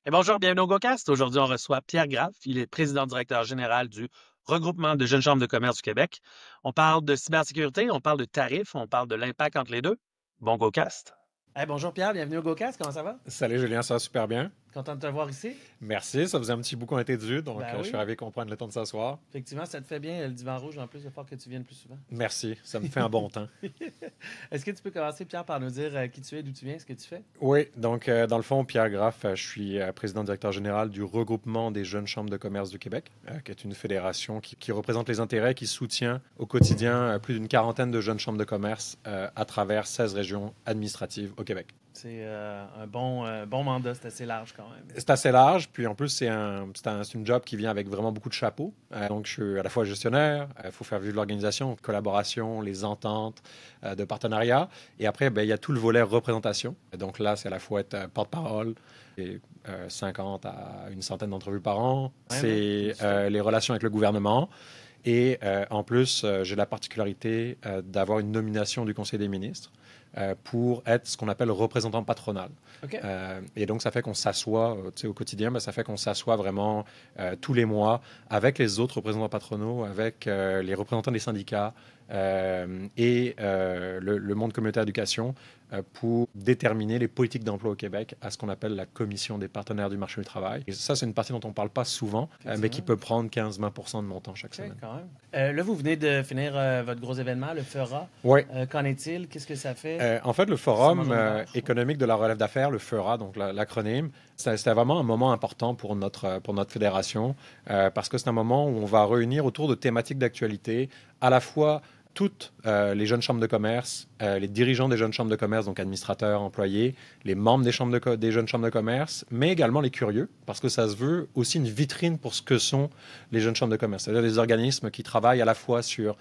Et bonjour, bienvenue au GoCast. Aujourd'hui, on reçoit Pierre Graff. Il est président-directeur général du Regroupement de jeunes chambres de commerce du Québec. On parle de cybersécurité, on parle de tarifs, on parle de l'impact entre les deux. Bon GoCast. Hey, bonjour Pierre, bienvenue au GoCast. Comment ça va? Salut Julien, ça va super bien. Content de te voir ici. Merci, ça faisait un petit bout qu'on était dû, donc Ben je suis oui, ravi qu'on prenne le temps de s'asseoir. effectivement, ça te fait bien le divan rouge. En plus, il va falloir que tu viennes plus souvent. Merci, ça me fait un bon temps. Est-ce que tu peux commencer, Pierre, par nous dire qui tu es, d'où tu viens, ce que tu fais? Oui, donc dans le fond, Pierre Graff, je suis président-directeur général du Regroupement des jeunes chambres de commerce du Québec, qui est une fédération qui représente les intérêts, qui soutient au quotidien plus d'une quarantaine de jeunes chambres de commerce à travers 16 régions administratives au Québec. C'est un bon mandat, c'est assez large quand même. C'est assez large, puis en plus, c'est une job qui vient avec vraiment beaucoup de chapeaux. Donc, je suis à la fois gestionnaire, il faut faire vivre l'organisation, collaboration, les ententes de partenariat. Et après, ben, il y a tout le volet représentation. Donc là, c'est à la fois être porte-parole, et 50 à une centaine d'entrevues par an. Ouais, C'est les relations avec le gouvernement. Et en plus, j'ai la particularité d'avoir une nomination du Conseil des ministres pour être ce qu'on appelle représentant patronal. OK. Et donc, ça fait qu'on s'assoit au quotidien, mais ça fait qu'on s'assoit vraiment tous les mois avec les autres représentants patronaux, avec les représentants des syndicats et le monde communautaire d'éducation pour déterminer les politiques d'emploi au Québec à ce qu'on appelle la commission des partenaires du marché du travail. Et ça, c'est une partie dont on ne parle pas souvent, mais qui peut prendre 15-20 % de mon temps chaque semaine. Quand même. Là, vous venez de finir votre gros événement, le FERA. Oui. Qu'en est-il? Qu'est-ce que ça fait? En fait, le Forum économique de la relève d'affaires, le FERA, donc l'acronyme, c'était vraiment un moment important pour notre fédération parce que c'est un moment où on va réunir autour de thématiques d'actualité à la fois toutes les jeunes chambres de commerce, les dirigeants des jeunes chambres de commerce, donc administrateurs, employés, les membres des jeunes chambres de commerce, mais également les curieux, parce que ça se veut aussi une vitrine pour ce que sont les jeunes chambres de commerce. C'est-à-dire des organismes qui travaillent à la fois sur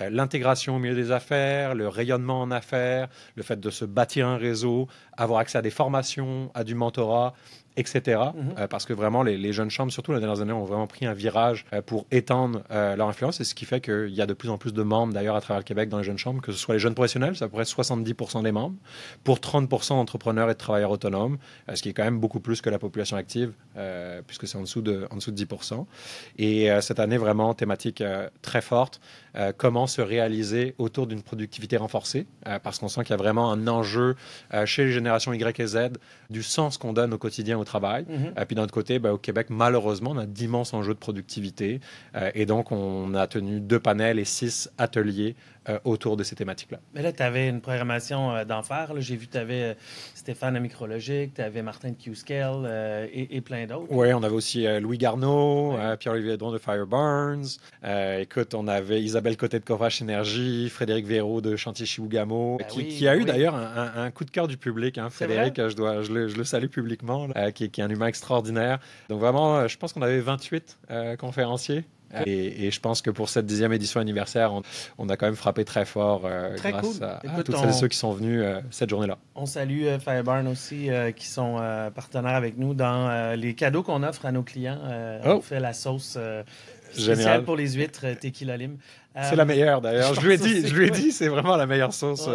l'intégration au milieu des affaires, le rayonnement en affaires, le fait de se bâtir un réseau, avoir accès à des formations, à du mentorat, etc. Parce que vraiment, les jeunes chambres, surtout les dernières années, ont vraiment pris un virage pour étendre leur influence. Et ce qui fait qu'il y a de plus en plus de membres, d'ailleurs, à travers le Québec, dans les jeunes chambres, que ce soit les jeunes professionnels, ça pourrait être 70% des membres, pour 30% d'entrepreneurs et de travailleurs autonomes, ce qui est quand même beaucoup plus que la population active, puisque c'est en dessous de 10%. Et cette année, vraiment, thématique très forte, comment se réaliser autour d'une productivité renforcée, parce qu'on sent qu'il y a vraiment un enjeu chez les générations Y et Z du sens qu'on donne au quotidien au travail. Puis d'un autre côté, au Québec, malheureusement, on a d'immenses enjeux de productivité. Et donc, on a tenu 2 panels et 6 ateliers autour de ces thématiques-là. Mais là, tu avais une programmation d'enfer. J'ai vu que tu avais Stéphane à Micrologique, tu avais Martin de Q-Scale et plein d'autres. Oui, on avait aussi Louis Garneau, Pierre-Olivier Dron de Fireburns. Écoute, on avait Isabelle Côté de Cofache Énergie, Frédéric Véraud de Chantier Chibougamau, qui a eu d'ailleurs un coup de cœur du public. Frédéric, je le salue publiquement, qui est un humain extraordinaire. Donc vraiment, je pense qu'on avait 28 conférenciers. Et je pense que pour cette 10e édition anniversaire, on a quand même frappé très fort grâce à toutes celles et ceux qui sont venus cette journée-là. On salue Fireburn aussi, qui sont partenaires avec nous dans les cadeaux qu'on offre à nos clients. On fait la sauce spéciale pour les huîtres Tequila Lime. C'est la meilleure d'ailleurs. Je lui ai dit, c'est vraiment la meilleure sauce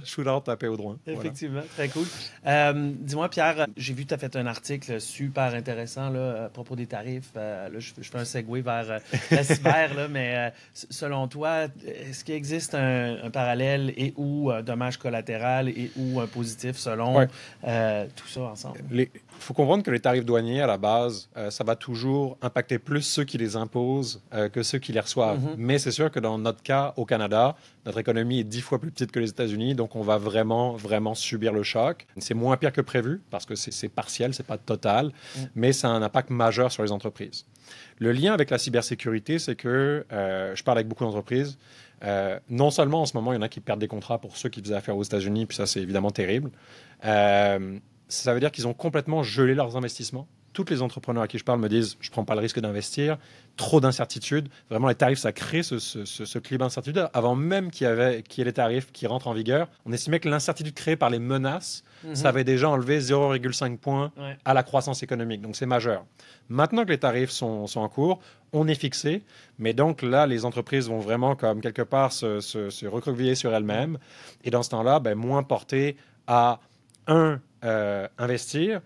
shootout tapé au drone. Effectivement, très cool. Dis-moi, Pierre, j'ai vu que tu as fait un article super intéressant là, à propos des tarifs. Là, je fais un segue vers la cyber, là, mais selon toi, est-ce qu'il existe un parallèle et ou un dommage collatéral et ou un positif selon tout ça ensemble? Il faut comprendre que les tarifs douaniers, à la base, ça va toujours impacter plus ceux qui les imposent que ceux qui les reçoivent. Mais c'est sûr que dans notre cas, au Canada, notre économie est 10 fois plus petite que les États-Unis, donc on va vraiment, vraiment subir le choc. C'est moins pire que prévu, parce que c'est partiel, c'est pas total, mais ça a un impact majeur sur les entreprises. Le lien avec la cybersécurité, c'est que je parle avec beaucoup d'entreprises. Non seulement en ce moment, il y en a qui perdent des contrats pour ceux qui faisaient affaire aux États-Unis, puis ça, c'est évidemment terrible. Ça veut dire qu'ils ont complètement gelé leurs investissements. Tous les entrepreneurs à qui je parle me disent « je ne prends pas le risque d'investir », trop d'incertitudes. Vraiment, les tarifs, ça crée ce climat d'incertitude. Avant même qu'il y ait les tarifs qui rentrent en vigueur, on estimait que l'incertitude créée par les menaces, ça avait déjà enlevé 0,5 points à la croissance économique. Donc, c'est majeur. Maintenant que les tarifs sont en cours, on est fixé. Mais donc là, les entreprises vont vraiment, comme quelque part, se recroqueviller sur elles-mêmes. Et dans ce temps-là, moins porter à investir,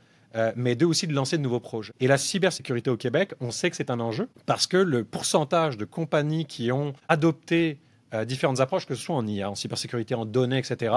mais deux aussi de lancer de nouveaux projets. Et la cybersécurité au Québec, on sait que c'est un enjeu parce que le pourcentage de compagnies qui ont adopté différentes approches, que ce soit en IA, en cybersécurité, en données, etc.,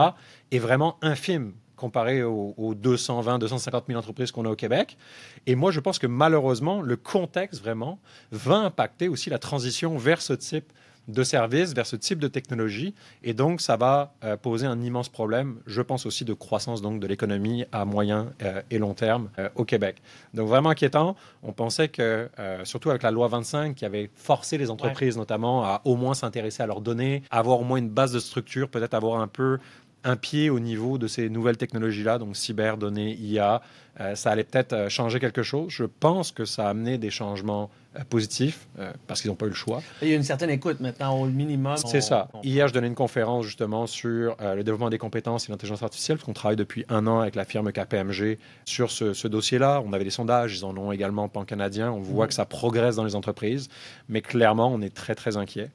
est vraiment infime comparé aux 220, 250 000 entreprises qu'on a au Québec. Et moi, je pense que malheureusement, le contexte vraiment va impacter aussi la transition vers ce type de services, vers ce type de technologie. Et donc, ça va poser un immense problème, je pense aussi, de croissance donc, de l'économie à moyen et long terme au Québec. Donc, vraiment inquiétant. On pensait que, surtout avec la loi 25, qui avait forcé les entreprises notamment à au moins s'intéresser à leurs données, avoir au moins une base de structure, peut-être avoir un peu un pied au niveau de ces nouvelles technologies-là, donc cyber, données, IA, ça allait peut-être changer quelque chose. Je pense que ça a amené des changements positifs parce qu'ils n'ont pas eu le choix. Il y a une certaine écoute maintenant, au minimum. C'est ça. Hier, je donnais une conférence justement sur le développement des compétences et l'intelligence artificielle, parce qu'on travaille depuis 1 an avec la firme KPMG sur ce dossier-là. On avait des sondages, ils en ont également pan-canadien. On voit que ça progresse dans les entreprises, mais clairement, on est très, très inquiet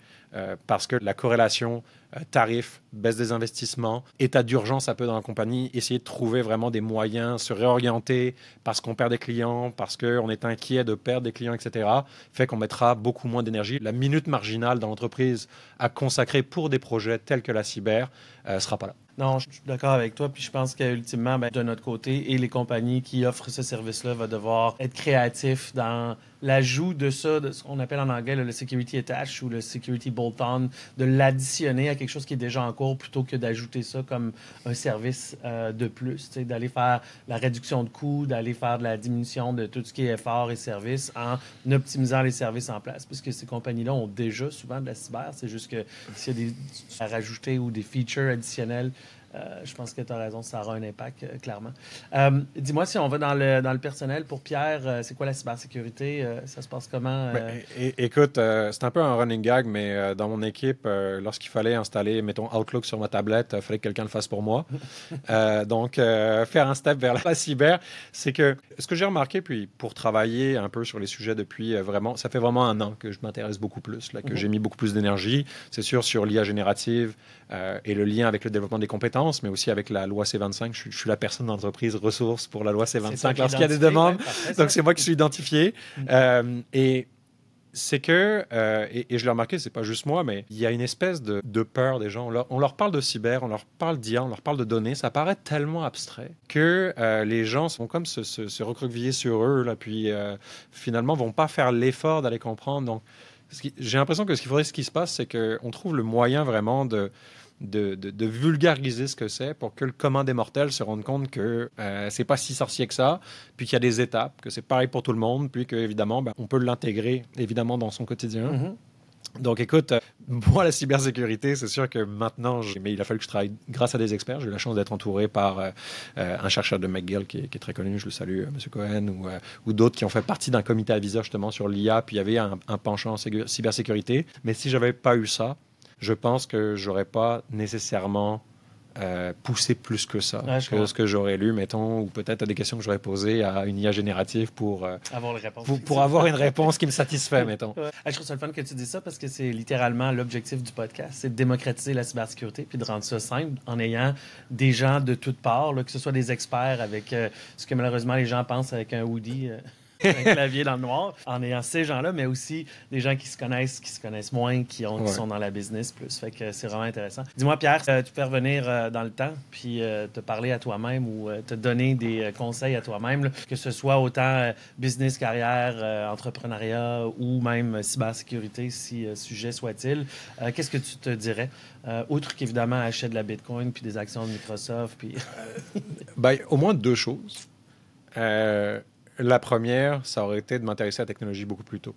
parce que la corrélation tarifs, baisse des investissements, état d'urgence un peu dans la compagnie, essayer de trouver vraiment des moyens, se réorienter parce qu'on perd des clients, parce qu'on est inquiet de perdre des clients, etc., fait qu'on mettra beaucoup moins d'énergie. La minute marginale dans l'entreprise à consacrer pour des projets tels que la cyber ne sera pas là. Non, je suis d'accord avec toi. Puis je pense qu'ultimement, de notre côté, et les compagnies qui offrent ce service-là vont devoir être créatifs dans l'ajout de ça, de ce qu'on appelle en anglais le security attach ou le security bolt-on, de l'additionner à quelque chose qui est déjà en cours plutôt que d'ajouter ça comme un service de plus. D'aller faire la réduction de coûts, d'aller faire de la diminution de tout ce qui est effort et services en optimisant les services en place. Parce que ces compagnies-là ont déjà souvent de la cyber. C'est juste que s'il y a des à rajouter ou des features additionnelles, je pense que tu as raison, ça aura un impact, clairement. Dis-moi, si on va dans le personnel, pour Pierre, c'est quoi la cybersécurité? Ça se passe comment? Écoute, c'est un peu un running gag, mais dans mon équipe, lorsqu'il fallait installer, mettons, Outlook sur ma tablette, il fallait que quelqu'un le fasse pour moi. Donc, faire un step vers la cyber, c'est que ce que j'ai remarqué, puis pour travailler un peu sur les sujets depuis vraiment, ça fait vraiment 1 an que je m'intéresse beaucoup plus, là, que j'ai mis beaucoup plus d'énergie, c'est sûr, sur l'IA générative et le lien avec le développement des compétences, mais aussi avec la loi C25. Je suis la personne d'entreprise ressource pour la loi C25 lorsqu'il y a des demandes. Donc, c'est moi qui suis identifié. Et c'est que, et je l'ai remarqué, c'est pas juste moi, mais il y a une espèce de peur des gens. On leur parle de cyber, on leur parle d'IA, on leur parle de données. Ça paraît tellement abstrait que les gens sont comme se recroqueviller sur eux, là, puis finalement vont pas faire l'effort d'aller comprendre. Donc, j'ai l'impression que ce qui se passe, c'est qu'on trouve le moyen vraiment de vulgariser ce que c'est pour que le commun des mortels se rende compte que c'est pas si sorcier que ça, puis qu'il y a des étapes, que c'est pareil pour tout le monde, puis qu'évidemment, on peut l'intégrer évidemment dans son quotidien. Donc, écoute, moi, la cybersécurité, c'est sûr que maintenant, mais il a fallu que je travaille grâce à des experts. J'ai eu la chance d'être entouré par un chercheur de McGill qui est très connu, je le salue, M. Cohen, ou d'autres qui ont fait partie d'un comité aviseur justement sur l'IA, puis il y avait un penchant en cybersécurité. Mais si j'avais pas eu ça, je pense que j'aurais pas nécessairement poussé plus que ça, que ce que j'aurais lu, mettons, ou peut-être à des questions que j'aurais posées à une IA générative pour avoir une réponse qui me satisfait, mettons. Je trouve ça le fun que tu dis ça parce que c'est littéralement l'objectif du podcast, c'est de démocratiser la cybersécurité puis de rendre ça simple en ayant des gens de toutes parts, là, que ce soit des experts avec ce que malheureusement les gens pensent avec un hoodie. Un clavier dans le noir, en ayant ces gens-là, mais aussi des gens qui se connaissent moins, qui sont dans la business plus. Fait que c'est vraiment intéressant. Dis-moi, Pierre, tu peux revenir dans le temps, puis te parler à toi-même ou te donner des conseils à toi-même, là, que ce soit autant business, carrière, entrepreneuriat ou même cybersécurité, si sujet soit-il. Qu'est-ce que tu te dirais? Outre qu'évidemment, acheter de la Bitcoin puis des actions de Microsoft. Puis... au moins 2 choses. La première, ça aurait été de m'intéresser à la technologie beaucoup plus tôt.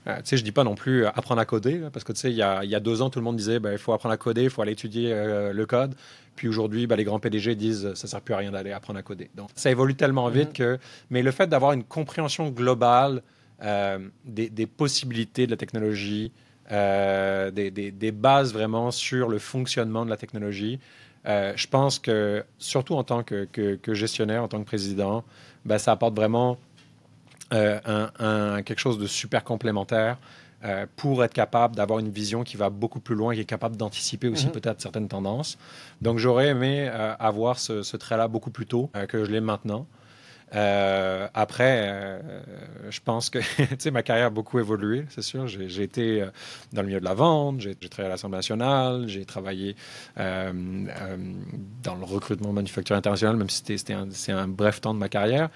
Tu sais, je dis pas non plus apprendre à coder, là, parce que tu sais, il y a 2 ans, tout le monde disait il faut apprendre à coder, il faut aller étudier le code. Puis aujourd'hui, les grands PDG disent ça sert plus à rien d'aller apprendre à coder. Donc, ça évolue tellement vite que... Mais le fait d'avoir une compréhension globale des possibilités de la technologie, des bases vraiment sur le fonctionnement de la technologie, je pense que, surtout en tant que gestionnaire, en tant que président, ça apporte vraiment quelque chose de super complémentaire pour être capable d'avoir une vision qui va beaucoup plus loin, qui est capable d'anticiper aussi peut-être certaines tendances. Donc, j'aurais aimé avoir ce trait-là beaucoup plus tôt que je l'ai maintenant. Après, je pense que ma carrière a beaucoup évolué, c'est sûr. J'ai été dans le milieu de la vente, j'ai travaillé à l'Assemblée nationale, j'ai travaillé dans le recrutement manufacturier international, même si c'est un bref temps de ma carrière.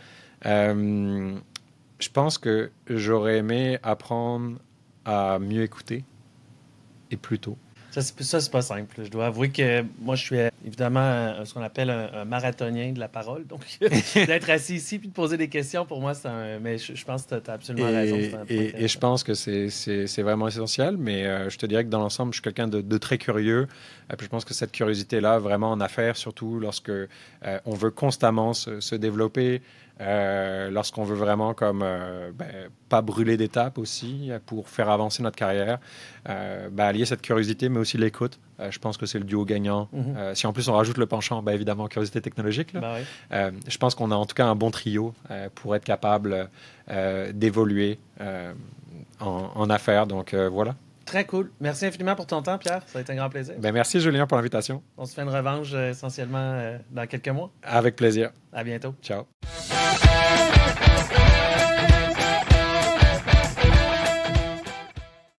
Je pense que j'aurais aimé apprendre à mieux écouter et plus tôt. Ça, c'est pas simple. Je dois avouer que moi, je suis évidemment ce qu'on appelle un marathonien de la parole. Donc, d'être assis ici puis de poser des questions, pour moi, c'est un... Mais je pense que tu as absolument raison. Et je pense que c'est vraiment essentiel, mais je te dirais que dans l'ensemble, je suis quelqu'un de très curieux. Puis je pense que cette curiosité-là, vraiment en affaires, surtout lorsque on veut constamment se développer, lorsqu'on veut vraiment pas brûler d'étapes aussi pour faire avancer notre carrière, allier cette curiosité mais aussi l'écoute, je pense que c'est le duo gagnant. Si en plus on rajoute le penchant, évidemment curiosité technologique là. Oui. Je pense qu'on a en tout cas un bon trio pour être capable d'évoluer en affaires, donc voilà. Très cool. Merci infiniment pour ton temps, Pierre. Ça a été un grand plaisir. Merci, Julien, pour l'invitation. On se fait une revanche essentiellement dans quelques mois. Avec plaisir. À bientôt. Ciao.